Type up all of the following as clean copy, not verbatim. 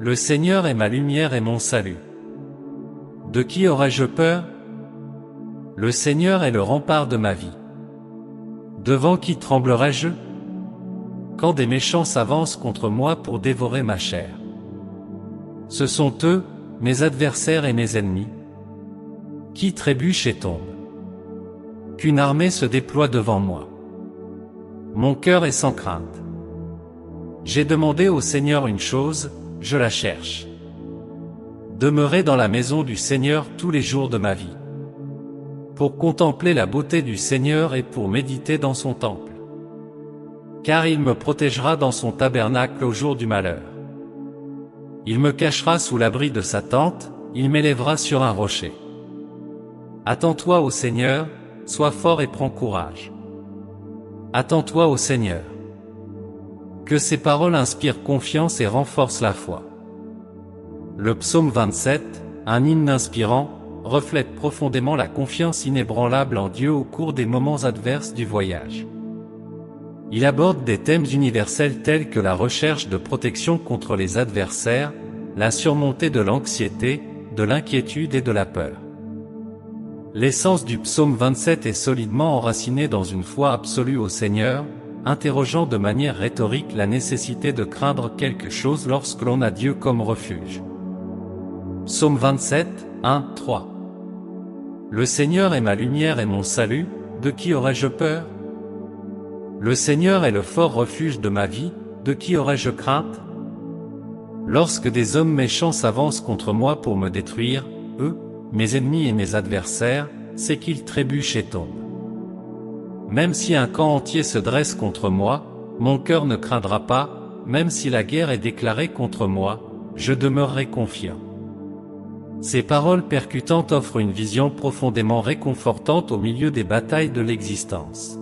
Le Seigneur est ma lumière et mon salut. De qui aurais-je peur? Le Seigneur est le rempart de ma vie. Devant qui tremblerais-je? Quand des méchants s'avancent contre moi pour dévorer ma chair. Ce sont eux, mes adversaires et mes ennemis, qui trébuchent et tombent. Qu'une armée se déploie devant moi. Mon cœur est sans crainte. J'ai demandé au Seigneur une chose, je la cherche. Demeurer dans la maison du Seigneur tous les jours de ma vie. Pour contempler la beauté du Seigneur et pour méditer dans son temple. Car il me protégera dans son tabernacle au jour du malheur. Il me cachera sous l'abri de sa tente, il m'élèvera sur un rocher. Attends-toi au Seigneur, sois fort et prends courage. Attends-toi au Seigneur. Que ses paroles inspirent confiance et renforcent la foi. Le psaume 27, un hymne inspirant, reflète profondément la confiance inébranlable en Dieu au cours des moments adverses du voyage. Il aborde des thèmes universels tels que la recherche de protection contre les adversaires, la surmontée de l'anxiété, de l'inquiétude et de la peur. L'essence du psaume 27 est solidement enracinée dans une foi absolue au Seigneur, interrogeant de manière rhétorique la nécessité de craindre quelque chose lorsque l'on a Dieu comme refuge. Psaume 27, 1, 3. Le Seigneur est ma lumière et mon salut, de qui aurais-je peur? Le Seigneur est le fort refuge de ma vie, de qui aurais-je crainte? Lorsque des hommes méchants s'avancent contre moi pour me détruire, eux, mes ennemis et mes adversaires, c'est qu'ils trébuchent et tombent. Même si un camp entier se dresse contre moi, mon cœur ne craindra pas, même si la guerre est déclarée contre moi, je demeurerai confiant. Ces paroles percutantes offrent une vision profondément réconfortante au milieu des batailles de l'existence.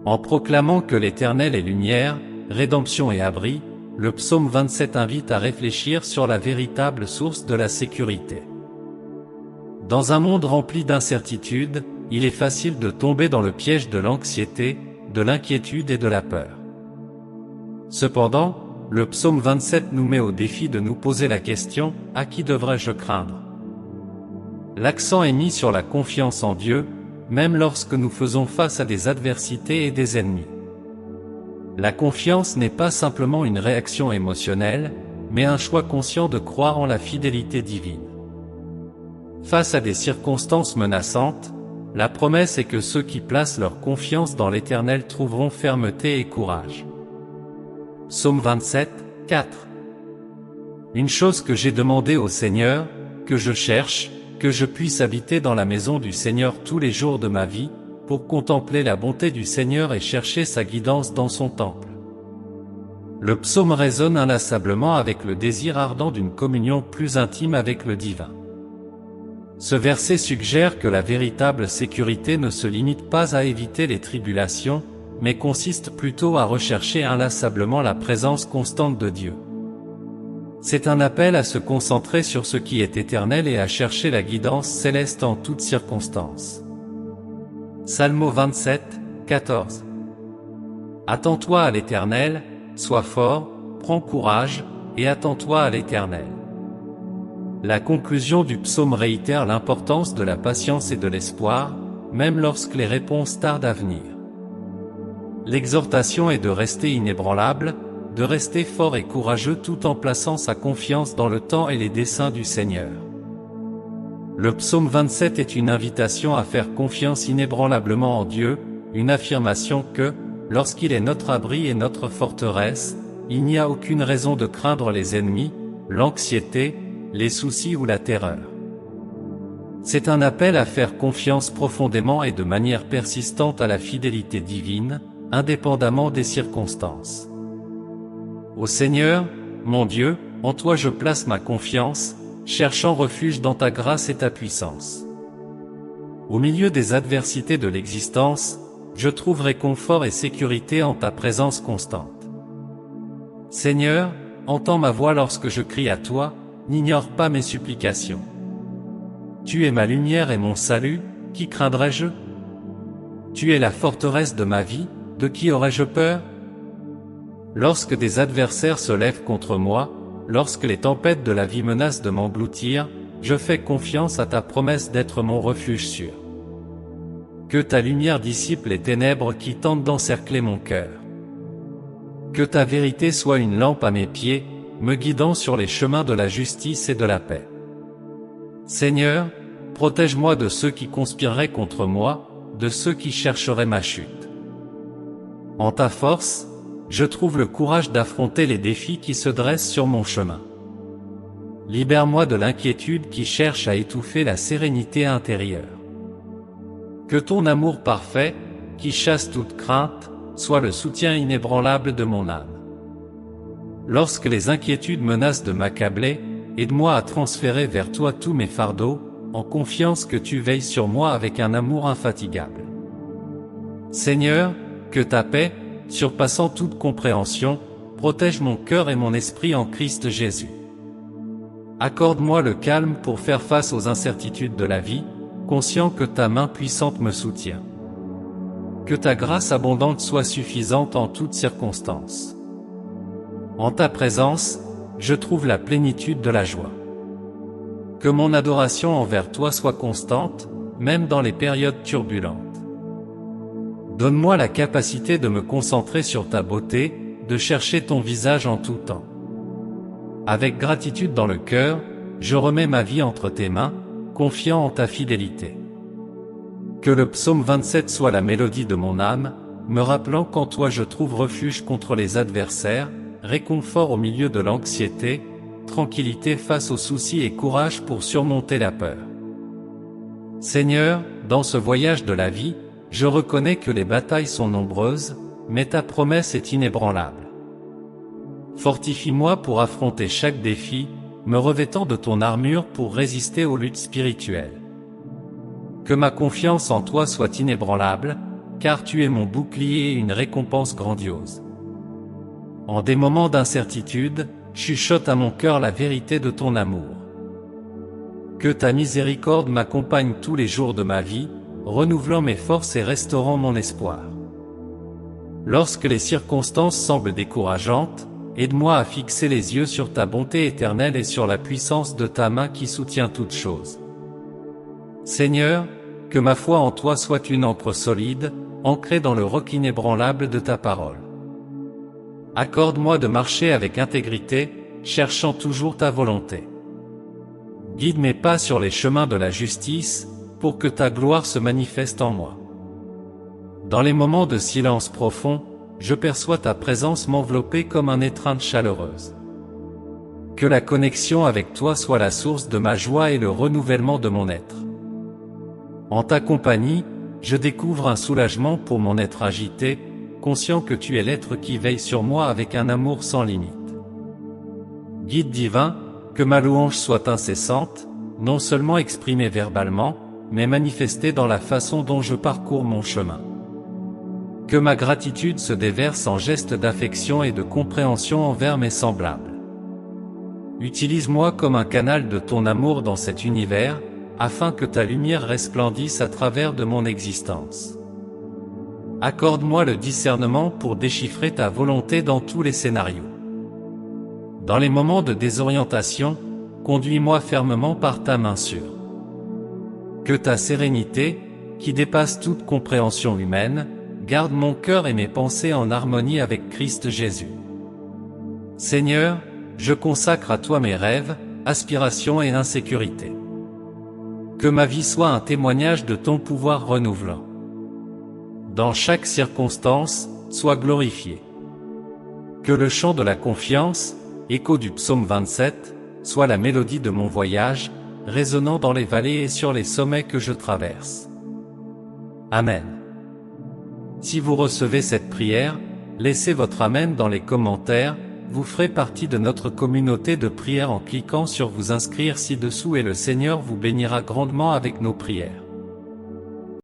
En proclamant que l'Éternel est lumière, rédemption et abri, le psaume 27 invite à réfléchir sur la véritable source de la sécurité. Dans un monde rempli d'incertitudes, il est facile de tomber dans le piège de l'anxiété, de l'inquiétude et de la peur. Cependant, le psaume 27 nous met au défi de nous poser la question, à qui devrais-je craindre? L'accent est mis sur la confiance en Dieu, même lorsque nous faisons face à des adversités et des ennemis. La confiance n'est pas simplement une réaction émotionnelle, mais un choix conscient de croire en la fidélité divine. Face à des circonstances menaçantes, la promesse est que ceux qui placent leur confiance dans l'Éternel trouveront fermeté et courage. Psaume 27, 4. Une chose que j'ai demandé au Seigneur, que je cherche, que je puisse habiter dans la maison du Seigneur tous les jours de ma vie, pour contempler la bonté du Seigneur et chercher sa guidance dans son temple. Le psaume résonne inlassablement avec le désir ardent d'une communion plus intime avec le divin. Ce verset suggère que la véritable sécurité ne se limite pas à éviter les tribulations, mais consiste plutôt à rechercher inlassablement la présence constante de Dieu. C'est un appel à se concentrer sur ce qui est éternel et à chercher la guidance céleste en toutes circonstances. Psalmo 27, 14. Attends-toi à l'Éternel, sois fort, prends courage, et attends-toi à l'Éternel. La conclusion du psaume réitère l'importance de la patience et de l'espoir, même lorsque les réponses tardent à venir. L'exhortation est de rester inébranlable, de rester fort et courageux tout en plaçant sa confiance dans le temps et les desseins du Seigneur. Le psaume 27 est une invitation à faire confiance inébranlablement en Dieu, une affirmation que, lorsqu'il est notre abri et notre forteresse, il n'y a aucune raison de craindre les ennemis, l'anxiété, les soucis ou la terreur. C'est un appel à faire confiance profondément et de manière persistante à la fidélité divine, indépendamment des circonstances. Ô Seigneur, mon Dieu, en toi je place ma confiance, cherchant refuge dans ta grâce et ta puissance. Au milieu des adversités de l'existence, je trouverai confort et sécurité en ta présence constante. Seigneur, entends ma voix lorsque je crie à toi, n'ignore pas mes supplications. Tu es ma lumière et mon salut, qui craindrais-je? Tu es la forteresse de ma vie, de qui aurais-je peur? Lorsque des adversaires se lèvent contre moi, lorsque les tempêtes de la vie menacent de m'engloutir, je fais confiance à ta promesse d'être mon refuge sûr. Que ta lumière dissipe les ténèbres qui tentent d'encercler mon cœur. Que ta vérité soit une lampe à mes pieds, me guidant sur les chemins de la justice et de la paix. Seigneur, protège-moi de ceux qui conspireraient contre moi, de ceux qui chercheraient ma chute. En ta force, je trouve le courage d'affronter les défis qui se dressent sur mon chemin. Libère-moi de l'inquiétude qui cherche à étouffer la sérénité intérieure. Que ton amour parfait, qui chasse toute crainte, soit le soutien inébranlable de mon âme. Lorsque les inquiétudes menacent de m'accabler, aide-moi à transférer vers toi tous mes fardeaux, en confiance que tu veilles sur moi avec un amour infatigable. Seigneur, que ta paix, surpassant toute compréhension, protège mon cœur et mon esprit en Christ Jésus. Accorde-moi le calme pour faire face aux incertitudes de la vie, conscient que ta main puissante me soutient. Que ta grâce abondante soit suffisante en toutes circonstances. En ta présence, je trouve la plénitude de la joie. Que mon adoration envers toi soit constante, même dans les périodes turbulentes. Donne-moi la capacité de me concentrer sur ta beauté, de chercher ton visage en tout temps. Avec gratitude dans le cœur, je remets ma vie entre tes mains, confiant en ta fidélité. Que le psaume 27 soit la mélodie de mon âme, me rappelant qu'en toi je trouve refuge contre les adversaires, réconfort au milieu de l'anxiété, tranquillité face aux soucis et courage pour surmonter la peur. Seigneur, dans ce voyage de la vie, je reconnais que les batailles sont nombreuses, mais ta promesse est inébranlable. Fortifie-moi pour affronter chaque défi, me revêtant de ton armure pour résister aux luttes spirituelles. Que ma confiance en toi soit inébranlable, car tu es mon bouclier et une récompense grandiose. En des moments d'incertitude, chuchote à mon cœur la vérité de ton amour. Que ta miséricorde m'accompagne tous les jours de ma vie, renouvelant mes forces et restaurant mon espoir. Lorsque les circonstances semblent décourageantes, aide-moi à fixer les yeux sur ta bonté éternelle et sur la puissance de ta main qui soutient toutes choses. Seigneur, que ma foi en toi soit une ancre solide, ancrée dans le roc inébranlable de ta parole. Accorde-moi de marcher avec intégrité, cherchant toujours ta volonté. Guide mes pas sur les chemins de la justice, pour que ta gloire se manifeste en moi. Dans les moments de silence profond, je perçois ta présence m'envelopper comme une étreinte chaleureuse. Que la connexion avec toi soit la source de ma joie et le renouvellement de mon être. En ta compagnie, je découvre un soulagement pour mon être agité, conscient que tu es l'être qui veille sur moi avec un amour sans limite. Guide divin, que ma louange soit incessante, non seulement exprimée verbalement, mais manifestée dans la façon dont je parcours mon chemin. Que ma gratitude se déverse en gestes d'affection et de compréhension envers mes semblables. Utilise-moi comme un canal de ton amour dans cet univers, afin que ta lumière resplendisse à travers de mon existence. Accorde-moi le discernement pour déchiffrer ta volonté dans tous les scénarios. Dans les moments de désorientation, conduis-moi fermement par ta main sûre. Que ta sérénité, qui dépasse toute compréhension humaine, garde mon cœur et mes pensées en harmonie avec Christ Jésus. Seigneur, je consacre à toi mes rêves, aspirations et insécurités. Que ma vie soit un témoignage de ton pouvoir renouvelant. Dans chaque circonstance, sois glorifié. Que le chant de la confiance, écho du psaume 27, soit la mélodie de mon voyage, résonnant dans les vallées et sur les sommets que je traverse. Amen. Si vous recevez cette prière, laissez votre Amen dans les commentaires, vous ferez partie de notre communauté de prière en cliquant sur vous inscrire ci-dessous et le Seigneur vous bénira grandement avec nos prières.